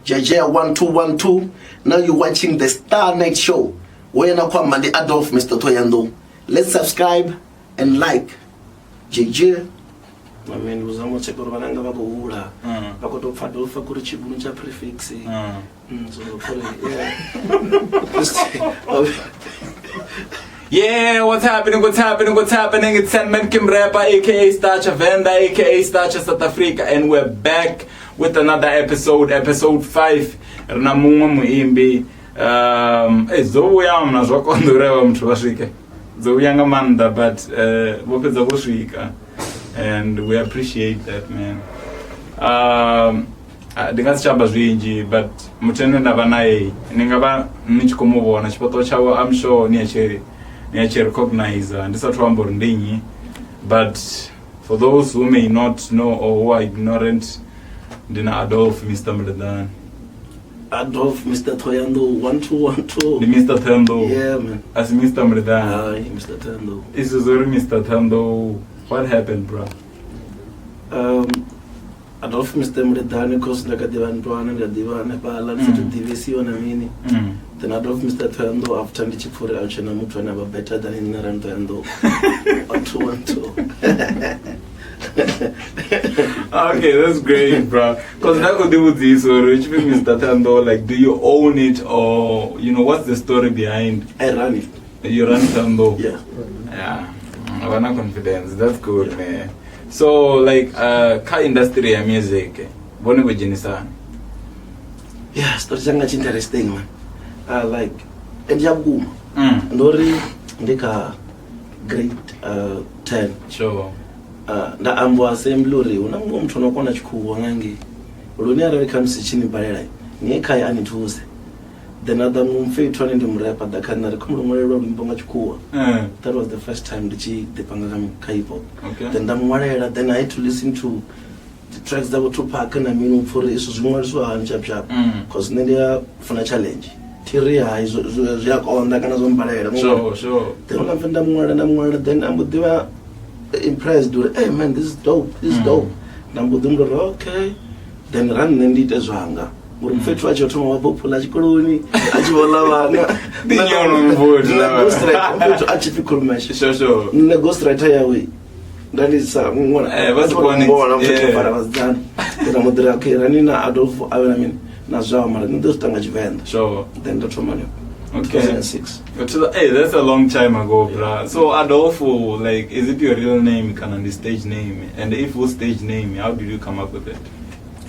JJ1212. Now you're watching the Star Night Show. Where now come the Adolf Mr Thohoyandou. Let's subscribe and like. JJ. My man was almost check over and go ula. I got to Adolf Kurichibucha prefix. Yeah, what's happening? It's Sandman Kim Rapper, aka Starcha Venda, aka Starcha South Africa, and we're back with another episode 5. Rinamunga muimbi. Zouyam na zvakondorewa mtu vasvike. Zouyanga manda, but vopedza kusvika. And we appreciate that, man. Ndingasichamba zvinji, but mutendo ndava naye ndingava nichikumuvona chipoto chavo I'm sure niachiri recognize ndisati wambori ndinyi. But for those who may not know or who are ignorant, ndina Adolf Mr Mledane. Adolf Mr Thohoyandou 1212. The Mr Thohoyandou. Yeah, man. As Mr Mledane. Hi, Mr Thohoyandou. This is very Mr Thohoyandou. What happened, bro? Adolf Mr Mledane cause ndakadivana pala ndisatodivisiwa na mini. Then Adolf Mr Thohoyandou after ndichipfuura achena mutu anava better than in Naran Thohoyandou 1212. Okay, that's great, bro. Because that could do with this, or which means Mr Thohoyandou, like, do you own it, or what's the story behind? I run it. You run Thohoyandou? Yeah. Yeah. I have confidence. That's good, yeah. Man. So, like, car industry ya music, bone kujinisa? Yeah, story changa interesting, man. Like, endiyabuma. Ndori ndika grade 10. Sure. Ndaambwa assembly uri unamwe mtu unokona chikuwa ngangi uloni ararika msichini balera niekai anituze then other mumfeitwa ndi mrapa dakanari kumulomolelwa lumbonga chikuwa. That was the first time ndipanga kaipo. Okay. Then ndamwalera, then I had to listen to the tracks that were Tupac and Aminu for isu zimwaliswa hani chap cause ndia funa challenge tiria izo yakonda kana zombalera. Sure. Then ndamwalera then ambudiwa impressed with, hey man, this is dope. Okay. Then run and eat as wanga. Mfetwa acho tuma wapopula chikoloni achivola vana mfetwa achifikul mesh sure ne ghostwriter yawe ndalisa ngona ngona mfetwa para vazana kana modera keranina Adolf awena mini na zwa mara ndostanga chivenda. Sure. Then that's what okay. 2006. Hey, that's a long time ago, bro. So Adolfo, like, is it your real name, the stage name? And if it stage name, how did you come up with it?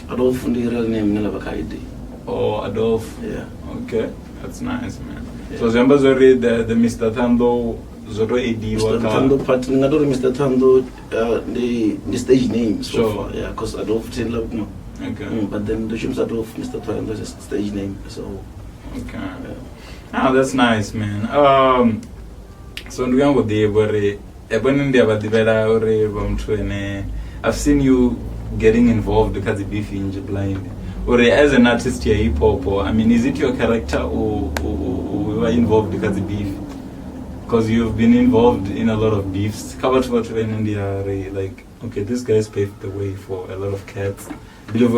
Adolf, the real name, Nilabakaidi. Oh, Adolf. Yeah. Okay, that's nice, man. Yeah. So remember the Mr Thohoyandou, Zoro Edi Mr Thohoyandou, but not Mr Thohoyandou, the stage name so sure. Far. Yeah, because Adolf didn't love me. Okay. But then the Shims Adolf, Mr Thohoyandou is a stage name, so. Okay. Yeah. Ah, that's nice, man. So nduyangu debore ebonende abadibera ore bamtwene. I've seen you getting involved because the beef in blind. Or as an artist here hip hop, or I mean, is it your character or you are involved because the beef? Because you've been involved in a lot of beefs. Covered what in India, like, okay, this guy's paved the way for a lot of cats. Because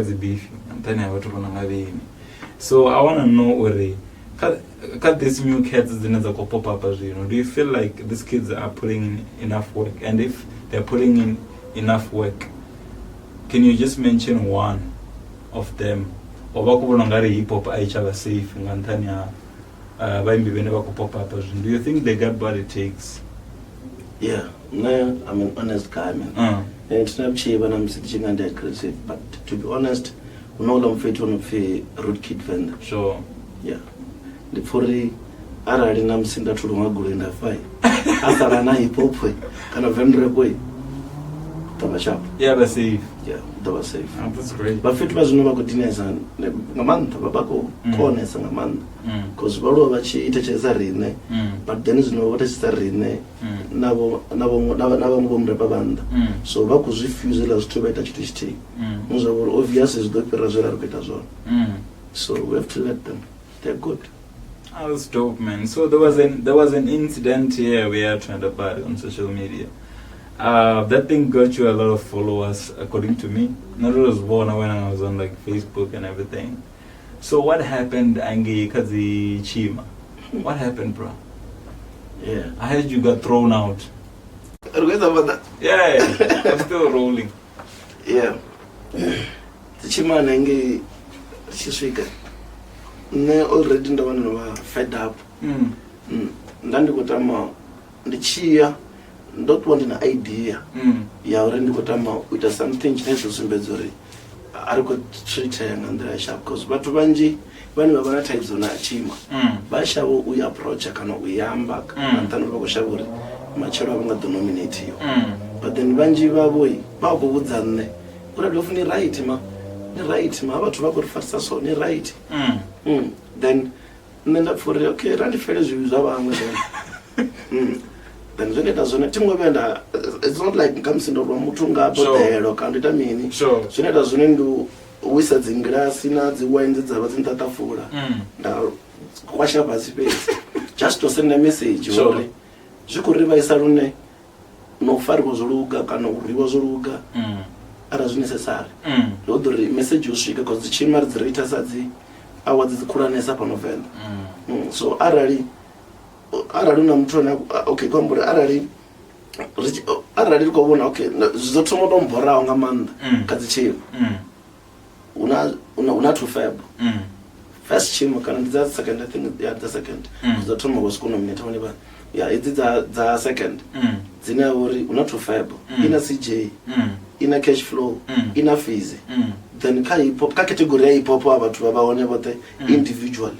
the beef. So I want to know, cut these new cats pop up, do you feel like these kids are putting in enough work? And if they're putting in enough work, can you just mention one of them? Or hip hop aichava safe ngantanya pop up? Do you think they got what it takes? Yeah, no, I'm an honest guy, man. It's not cheap and I'm sitting and aggressive, but to be honest, we know I'm fit on a road kid vendor. Sure. Yeah. The furry already nam sinda to Lumagul in the fight. After an hip hop, kind of vendor boy. That was sharp. Yeah, but safe. Yeah, that was safe. Oh, that's great. But fit was no good dinners and a month of tobacco, corners and a month. Because Baro Bachi eat a chesarine, but then is no what is sarine, Nabo Repabanda. So Baku's refusal to better to stay. Most of our obvious is the Perazora Betazon. So we have to let them. They're good. That was dope, man. So there was an incident here we are trying to party on social media. That thing got you a lot of followers, according to me. Not it was born when I was on like Facebook and everything. So what happened, Angi Kazi Chima? What happened, bro? Yeah. I heard you got thrown out. About that? Yeah, I'm still rolling. Yeah. The Chima Nangi Shiswika. Ne already the one fed up. Ndandi kutama ndichia don't want an idea. Ya already kutama with something chinese simbezori. Ariko treat and the sharp cause but banji when we are types on achima. Basha we approach kana uyamba and then bakushaburi machero abanga denominate you. But then banji baboy bakubudzane. Ura dofuni right ma. Ni right ma abantu bakufasta so ni right. Then for okay randi fellows use abamwe then. Then it's not like comes in the room mutunga there or can't mean. Sure. So let us do wizards in grass in the wines that was in Tatafura. Now, wash up as space. Just to send a message. Sure. You could revise Sarune. No far was Ruga, cano was Ruga. As necessary. Lord, the message you shake because the chimers the readers at the hour the Kuranesa upon November. So, Araruna mtona okay kwambura arari ko bona okay zotomo do mbora nga manda kadzichima una to fab first chima kana ndza second I think yeah the second zotomo was kono minute wani ba yeah it is the second zina uri una to fab ina CJ ina cash flow ina fees then kai pop ka category ya pop abantu babaone bote individual.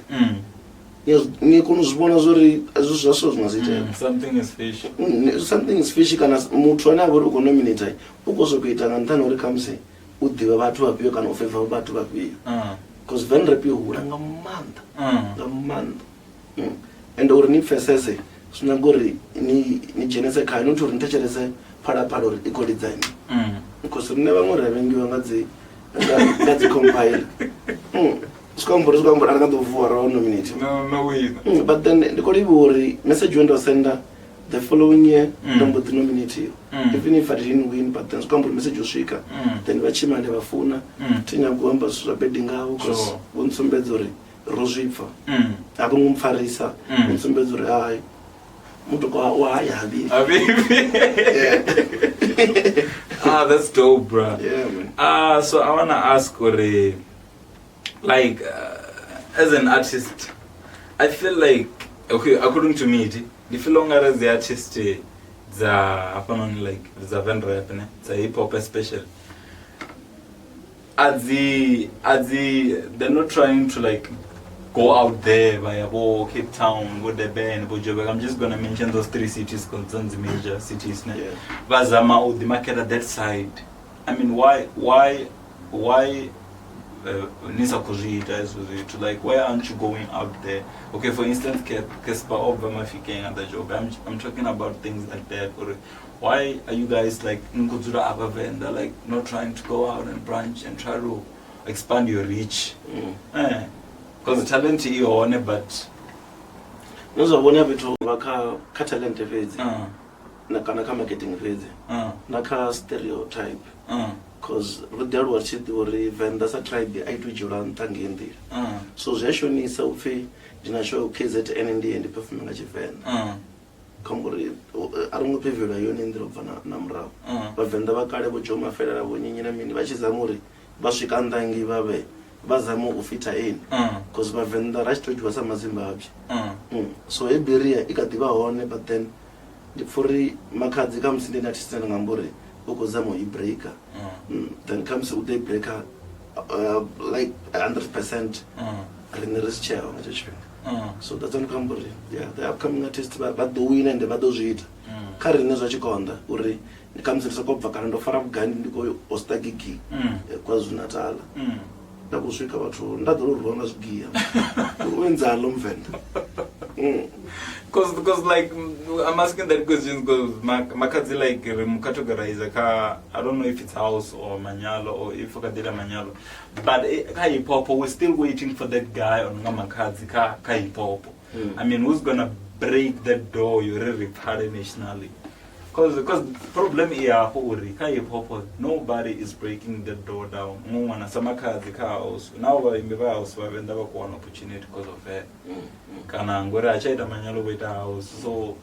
Yes, something is fishy. Something is fishy kana muthu ana uri ukonominate ukozokuita ngantana uri kamse udiwa bathu vapiyo kana ufeva bathu vapiyo because venre piyo uranga manda and uri ni fesese sunangori ni genese kai not uri ntecherese para uri equal design because never more revenue ngadzi compile Scombor, another for our nominate. No way. But then the Coribori message went to sender the following year, number to nominate you. Even if I didn't win, but then Scombor message was shaker. Then Vachima never funa, Tina Guambas, bedding out, Unsum Bedzori, Rosifa, Abum Farisa, Unsum Bedzori, I. Mutuko, why, Abi? That's dope, bro. Yeah, man. So I wanna ask Ore. Like, as an artist, I feel like, okay, according to me, the longer as the artist, the vendor, the hip hop especially, they're not trying to like go out there via Cape Town, go the band, Joburg. I'm just gonna mention those 3 cities called the major cities. Vazama or the market at that side. I mean, why? Nisa to like, why aren't you going out there? Okay, for instance, Kespa Obama Fiking at the job. I'm talking about things like that. Or why are you guys like Nkuzura Abavenda, like not trying to go out and branch and try to expand your reach? Because the talent is on it, but no one ever to waka talent phase. Naka marketing phase. Naka stereotype. Because there was it or vendors are tried the I to Juran Tangi. So Zeshoni Sophie, Jina show KZ NND and the performing as a fan. Come, I don't know if you're in the Namra. But Vendava Carabo Joma Federal when you mean Vachizamuri, Bashikan Tangi Babe, Bazamu Ufita in. Because my vendor rushed to Mazimbabi. So Eberia, Ikatiba on it, but then the Furi Makazi comes in the Natistan Ngamburi. Ukozamo breaker. Then comes with the breaker like 100% in the rest chair. So that's on Cambury. Yeah, the upcoming artist, but the win and the Badojit. Karin is what you call that. Uri, it comes in Sokop Vakando Farab Gan to go Ostagiki, Kwazu Natal. That was week about two, not the road one was gear. When's our lumpen? Because like I'm asking that question because Makazi like categorize a car. I don't know if it's house or Manyalo or if Okadila Manyalo, but Kai Popo we're still waiting for that guy on Makazi Kai Popo. I mean, who's gonna break that door? You really nationally. Because problem here, nobody is breaking the door down. Some house. Now in the house, we have never got an opportunity because of her. So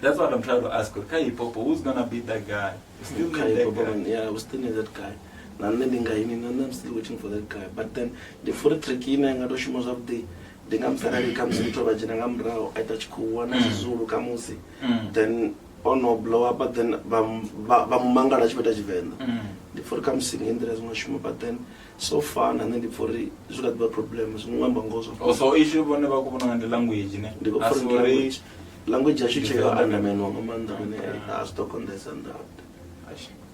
that's what I'm trying to ask. Who's gonna be that guy? Still need that guy. Yeah, we still need that guy. I'm still waiting for that guy. But then the for tricky of the Gamsarari comes into Vajanamra, Atachkuana, Zulu Kamusi. Then ono blow up, but then Bamanga the for come singing there's no shimo, but then so far and then the for the problems. Also issue whenever on the language, language I should check out and I stock on this and that.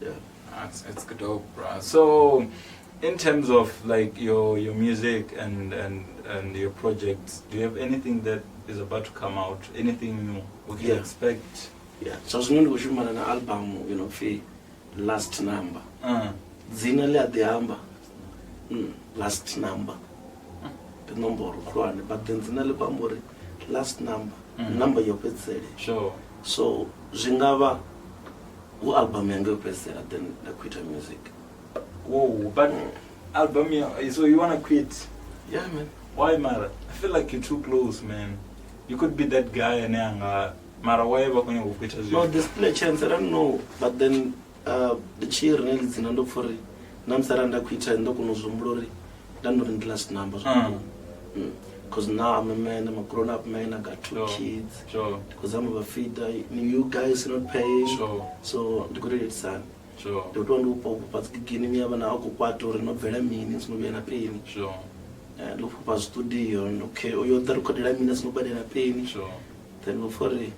Yeah. It's good, bro. So in terms of like your music and your projects, do you have anything that is about to come out? Anything new we can expect? Yeah. So I was going to shoot an album, for last number. Zinale at the amber. Last number. The number one, but then Zinale Bambori, last number. Number your pet said. Sure. So Zingava who album yango pet then I quit music. Whoa, but album, so you wanna quit? Yeah, man. Why, Mara? I feel like you're too close, man. You could be that guy and Mara, why ever can you quit as no, there's still a chance, I don't know. But then the cheer is in under for it. Namsaranda quit and Dokuno Zumbrori. Done in the last numbers. Because now I'm a man, I'm a grown up man, I got two kids. Sure. Because I'm a feeder, you guys are not paying. Sure. So the good son. Sure. The don't look but getting me an alcohol not very meanings, no be a pain. Sure. And look for studio, okay, or your third minutes, nobody in a pain. Sure. Then go for it.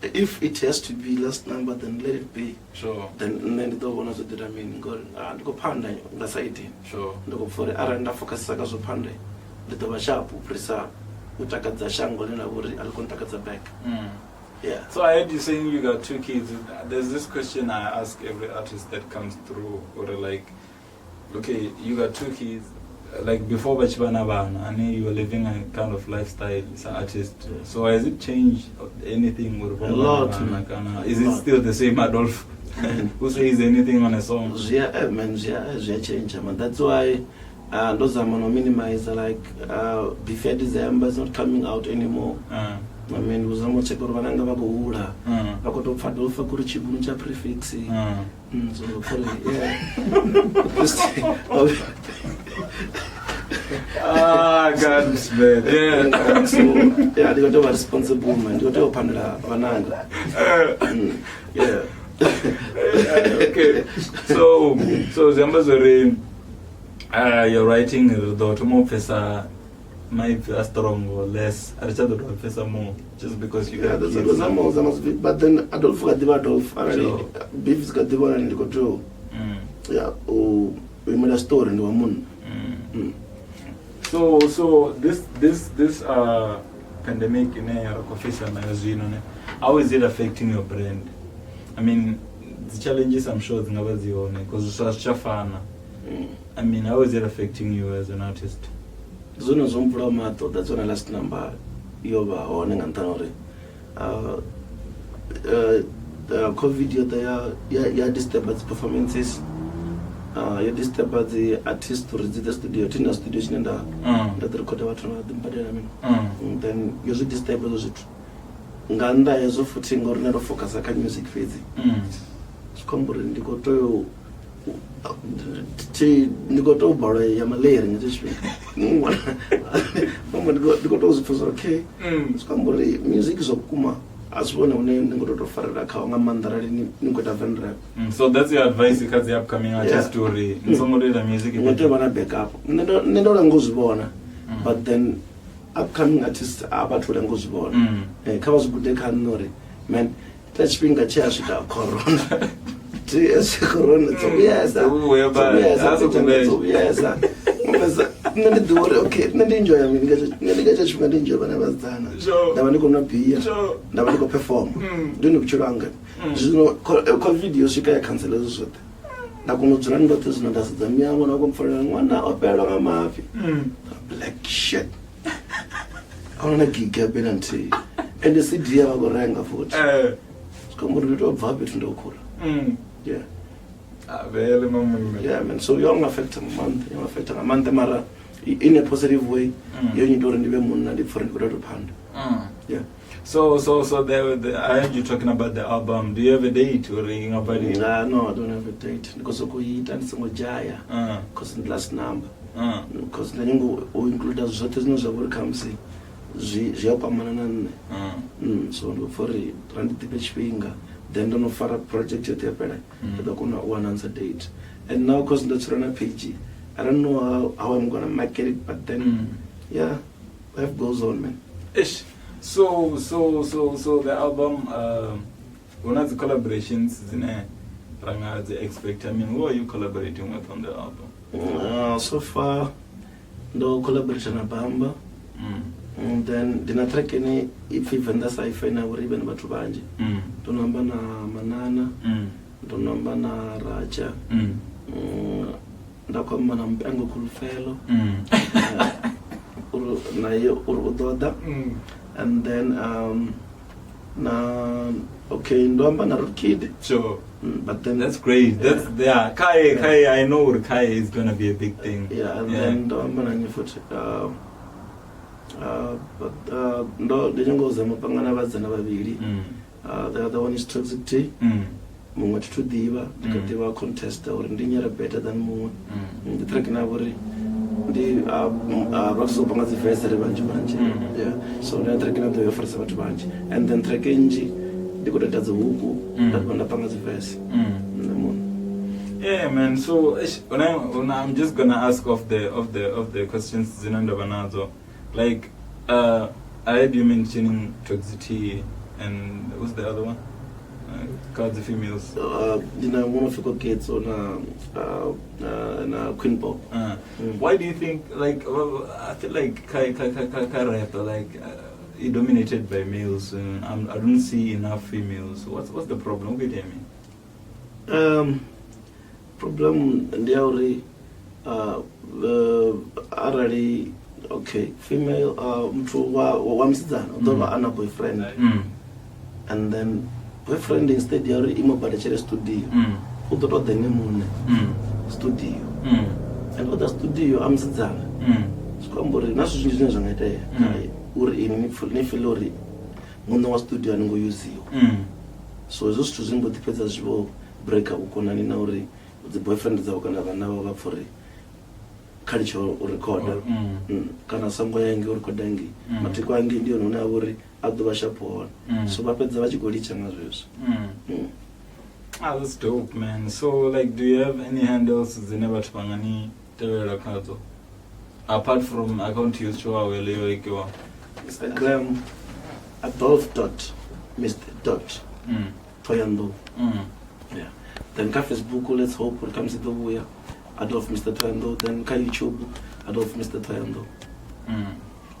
If it has to be last number, then let it be. Sure. Then the don't want to do that meaning go panda, that's it. Sure. Go for it. Aranda focus sagas of panda. The Tabashapu, Prisa, Utakata Shango, and I'll contact the back. Yeah. So I heard you saying you got two kids. There's this question I ask every artist that comes through, or like, okay, you got two kids. Like before Bachibana Bana, I knew you were living a kind of lifestyle as an artist. Yeah. So has it changed anything? With a lot. Is it still the same Adolf who says anything on a song? Yeah, man, yeah, change, man. That's why those are minimize like before December is not coming out anymore. I mean, uzamo check vananga vakuhula vakotopfadolfa kuri chibunu cha prefix so for God, man. Yeah. So yeah, they got to be responsible, man. They got to pandla vananga. Yeah. Okay. So Zambazore, you're writing the Professor might be strong or less. I just don't Professor more just because you got but then Adolf got the Adolf. Beef's got the one and the control. Yeah. Oh, we made a story in the moon. So this pandemic in how is it affecting your brand? I mean, the challenges I'm sure it's never the only because it's such a fan. I mean, how is it affecting you as an artist? That's when I last number Yoba or Nantanore. COVID, you disturbed performances. You disturbed the artist to visit the studio, Tina studios, and that record what then you disturb those. Nganda is of footing or never focus like music phase. Scombor in the Goto. Nigoto Barre, Yamalay, and this week. Gotos was okay. Scombori, music is of Kuma. As one of name Nigoto Faraka, Mandara, Nikota Vendra. So that's your advice because the upcoming artist story. Somebody the music is whatever back up. Never goes born. But then upcoming artists are about to goes born. Covers good they can know it. Man, let's bring a chair to the corona. Yes, corona. So yes, okay, not enjoy. I mean, get enjoy when I was done. Never gonna be here. Never go perform. Don't know churanga. You know, call videos you can cancel those. Nakuno but is not as the mere one of for one hour per mafia. Black shit. I want to gig a bit and the city of a rang of food. Come on, we don't have it in the Okura. Yeah. Very moment. Yeah, man. So you're affecting a month. You're affecting a month, Mara, in a positive way. You need to run the moon and different good pound. Yeah. So I heard you talking about the album. Do you have a date or ringing about it? No, I don't have a date because we eat and some Jaya. Because the last number. Because then you include as what is no will come see. So for it, run the pitch finger. Then don't far a project at the better. I don't one answer date. And now because that's run a PG. I don't know how I'm gonna make it, but then yeah, life goes on, man. Ish. So the album, one of the collaborations is in the expect. I mean, who are you collaborating with on the album? So far, no collaboration abamba. And then the track any if even that's I find out even about Tubanji. Don't number na Manana. Don't number na Raja. Ndakwamba na mpengo kulfelo. Na yo urudoda. And then ndomba na Rukid. Sure. But then that's great. That's Kai. I know Kai is gonna be a big thing. Yeah, and then ndomba na nyifuti. But ndo ndingoza mapangana vadzana vaviri. The other one is Toxic T. Mumwe tudiva ndikadiva contest or ndinyara better than mumwe. The track na vori ndi vakusopanga dzivhese revanji vanje. Yeah, so the track na ndo yofarisa vatu vanje. And then track inji ndikutoita dzihuku ndapanga dzivhese. Yeah, man. So when I'm just gonna ask of the questions zinandava nazo. Like, I heard you mentioning Toxicity and what's the other one? Cards of females. One of the kids on Queen Pop. Why do you think, like, I feel like Kai rapper, like, he dominated by males, and I don't see enough females. What's the problem? What do you mean? Problem, they already. Okay, female mtu wa msidzana udova ana boyfriend and then boyfriend instead yari imobadachere studio udoto dene mune studio and other studio amsidzana sikombori naso zvinhu zvine zvangaita kai uri ini nefilori munhu wa studio anongoyuziwa so izvo zvithu zvingodipedza zvivo breaka ukonani na uri the boyfriend dzavo kana vana vavo vapfuri culture recorder kana sango yange recordangi matiko ange ndio nona uri adova shapona so vapedza vachigolicha ngazvezvo. That's dope, man. So like, do you have any handles zinever tpangani tevera kadzo apart from account you show wele ikiwa Instagram Adolf Mr Thohoyandou. Yeah, then ka Facebook let's hope it comes to the way Adolf Mr Thohoyandou, then ka YouTube Adolf Mr Thohoyandou.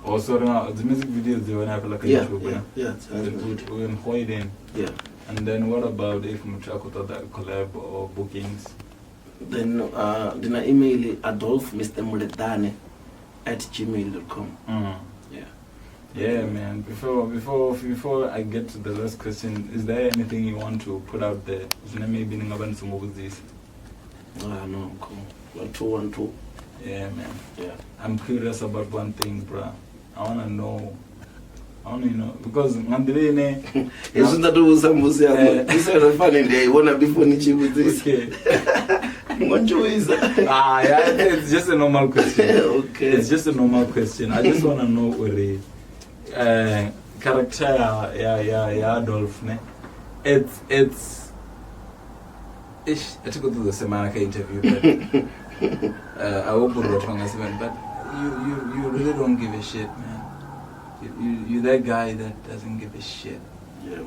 Also the music videos they want to have like a YouTube. Yeah, it's good. We employed in. Yeah. And then what about if Muchakota that collab or bookings? Then I email Adolf Mr Muledane @gmail.com. Yeah, man. Before I get to the last question, is there anything you want to put out there? Maybe this. No, cool. 1 2. Yeah, man. Yeah. I'm curious about one thing, bro. I wanna know, because Mandrine isn't that do some this is funny day. I wanna be funny with this. Okay. Yeah, it's just a normal question. Okay. It's just a normal question. I just wanna know where character Adolf ne. It's I took to the Semanaka interview, but I hope but you really don't give a shit, man. You're that guy that doesn't give a shit. Yeah.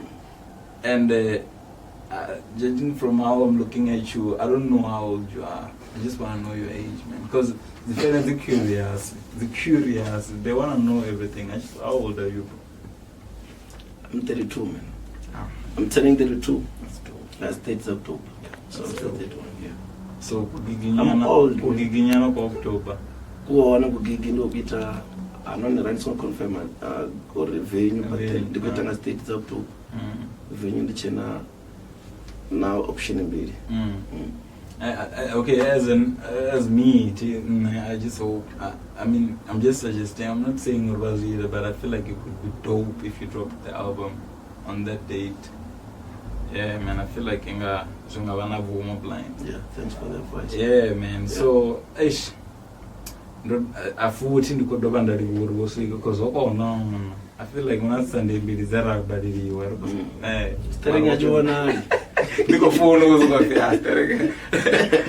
And judging from how I'm looking at you, I don't know how old you are. I just want to know your age, man. Because the fans are curious, they want to know everything. How old are you, bro? I'm 32, man. Oh. I'm turning 32. That's dope. Last date's October. So I'm 31, yeah. So, I'm old. October. Go on, go gig in Obita. I'm not the right song confirm or venue, but then the good thing state's October. venue ndiche na option mbili. Okay, as me, I just hope. I mean, I'm just suggesting. I'm not saying it was either, but I feel like it would be dope if you dropped the album on that date. Yeah, man. I feel like inga wana blind. Yeah, thanks for the advice. Yeah, man. Yeah. So, ish. Afuthi ndikodoba ndalivuru bosiko because no. I feel like when I Sunday be zara badiri were staring at you na niko phone uzokafika staring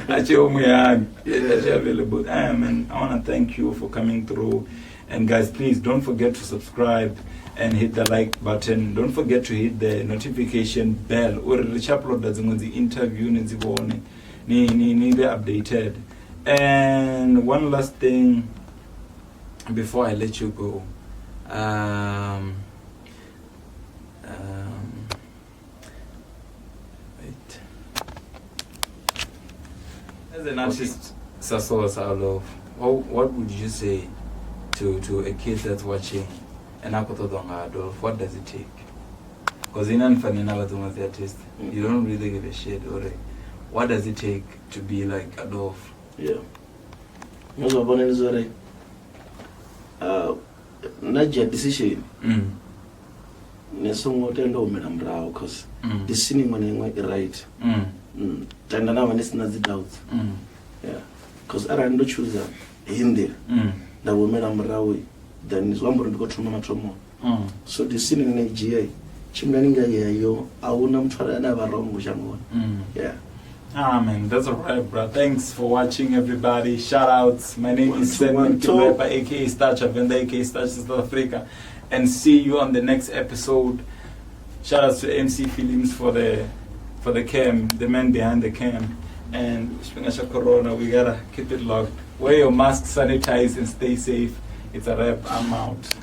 ache omuyani available. Man, I want to thank you for coming through, and guys, please don't forget to subscribe and hit the like button. Don't forget to hit the notification bell or reach upload the interview nizibone ni be updated. And one last thing before I let you go. Wait. As an artist, Adolf, what would you say to a kid that's watching an Adolf? What does it take? Because in the artist, you don't really give a shit. Or what does it take to be like Adolf? Yeah. Naja decision. Nesongo tendo umela because decision mwenye right. Tanda na wanisina doubts. Yeah. Because I don't choose hindi. Na umela mbrao then is one more go to mama. So decision ni GA. Chimnaninga yayo awuna mtwala na barongo jango. Yeah. Man, that's alright, bro. Thanks for watching, everybody. Shout outs. My name is Sedman Kilepa, aka Star Chavenda, aka Star South Africa, and see you on the next episode. Shout outs to MC Films for the cam, the man behind the cam, and Spingasha Corona. We gotta keep it locked. Wear your mask, sanitize, and stay safe. It's a wrap. I'm out.